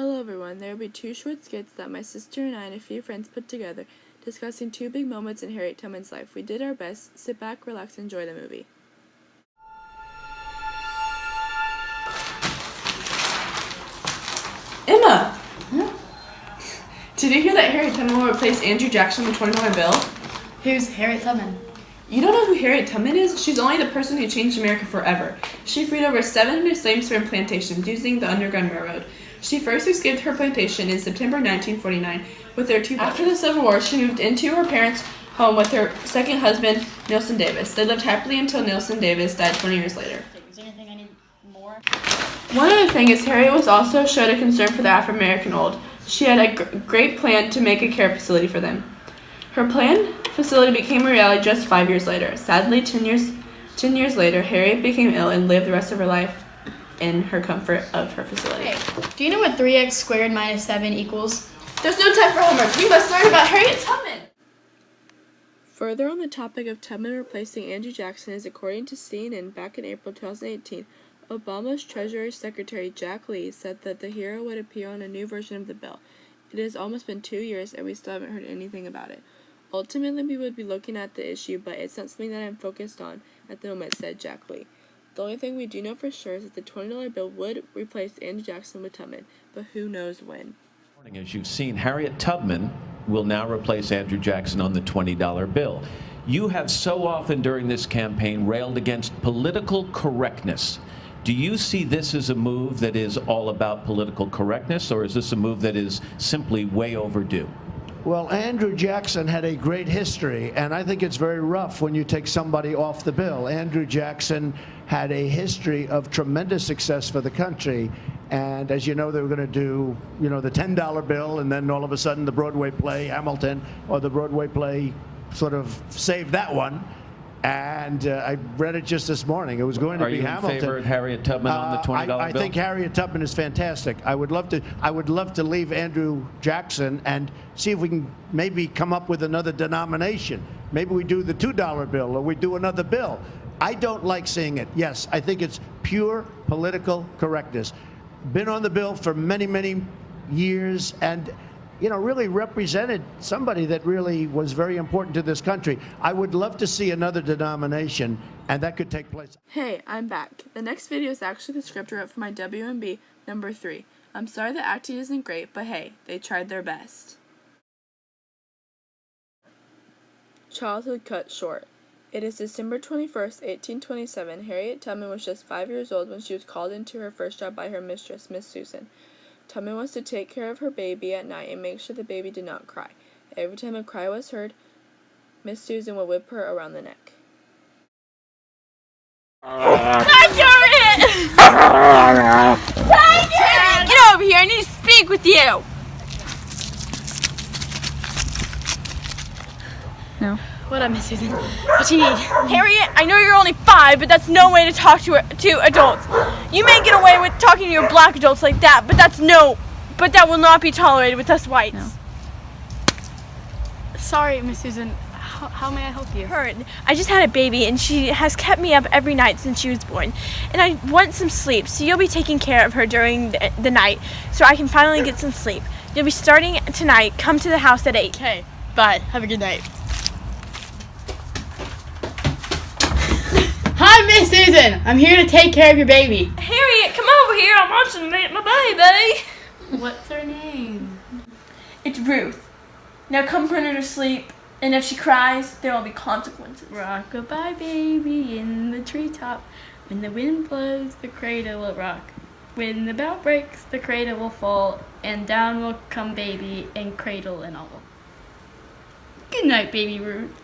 Hello everyone, there will be 2 short skits that my sister and I and a few friends put together discussing 2 big moments in Harriet Tubman's life. We did our best. Sit back, relax, and enjoy the movie. Emma! Did you hear that Harriet Tubman will replace Andrew Jackson on the $20 bill? Who's Harriet Tubman? You don't know who Harriet Tubman is? She's only the person who changed America forever. She freed over 700 slaves from plantations using the Underground Railroad. She first escaped her plantation in September 1949 with her 2 brothers. After the Civil War, she moved into her parents' home with her second husband, Nelson Davis. They lived happily until Nelson Davis died 20 years later. Is there anything I need more? One other thing is Harriet was also showed a concern for the Afro-American old. She had a great plan to make a care facility for them. Her planned facility became a reality just 5 years later. Sadly, 10 years later, Harriet became ill and lived the rest of her life in her comfort of her facility. Hey, do you know what 3x squared minus 7 equals? There's no time for homework. We must learn about Harriet Tubman. Further on the topic of Tubman replacing Andrew Jackson is, according to CNN, back in April 2018, Obama's Treasury Secretary Jack Lee said that the hero would appear on a new version of the bill. It has almost been 2 years and we still haven't heard anything about it. Ultimately, we would be looking at the issue, but it's not something that I'm focused on at the moment, said Jack Lee. The only thing we do know for sure is that the $20 bill would replace Andrew Jackson with Tubman, but who knows when. As you've seen, Harriet Tubman will now replace Andrew Jackson on the $20 bill. You have so often during this campaign railed against political correctness. Do you see this as a move that is all about political correctness, or is this a move that is simply way overdue? Well, Andrew Jackson had a great history, and I think it's very rough when you take somebody off the bill. Andrew Jackson had a history of tremendous success for the country, and as you know, they were going to do, the $10 bill, and then all of a sudden the Broadway play Hamilton, or the Broadway play sort of saved that one. And I read it just this morning. It was going to be Hamilton. Are you in favor of Harriet Tubman on the $20 bill? I think Harriet Tubman is fantastic. I would love to leave Andrew Jackson and see if we can maybe come up with another denomination. Maybe we do the $2 bill, or we do another bill. I don't like seeing it. Yes, I think it's pure political correctness. Been on the bill for many, many years, and really represented somebody that really was very important to this country. I would love to see another denomination, and that could take place. Hey, I'm back. The next video is actually the script I wrote for my WMB number 3. I'm sorry the acting isn't great, but hey, they tried their best. Childhood cut short. It is December 21st, 1827. Harriet Tubman was just 5 years old when she was called into her first job by her mistress, Miss Susan. Tubman was to take care of her baby at night and make sure the baby did not cry. Every time a cry was heard, Miss Susan would whip her around the neck. Harriet! Get over here, I need to speak with you! No. What up, Miss Susan? What you need? Harriet, I know you're only 5, but that's no way to talk to adults. You may get away with talking to your black adults like that, but that will not be tolerated with us whites. No. Sorry, Miss Susan. How may I help you? I just had a baby, and she has kept me up every night since she was born. And I want some sleep, so you'll be taking care of her during the night, so I can finally get some sleep. You'll be starting tonight. Come to the house at 8. Okay, bye. Have a good night. Hi, Miss Susan. I'm here to take care of your baby. Harriet, come over here. I'm watching my baby. What's her name? It's Ruth. Now come put her to sleep, and if she cries, there will be consequences. Rock-a-bye baby in the treetop. When the wind blows, the cradle will rock. When the bell breaks, the cradle will fall, and down will come baby and cradle and all. Good night, baby Ruth.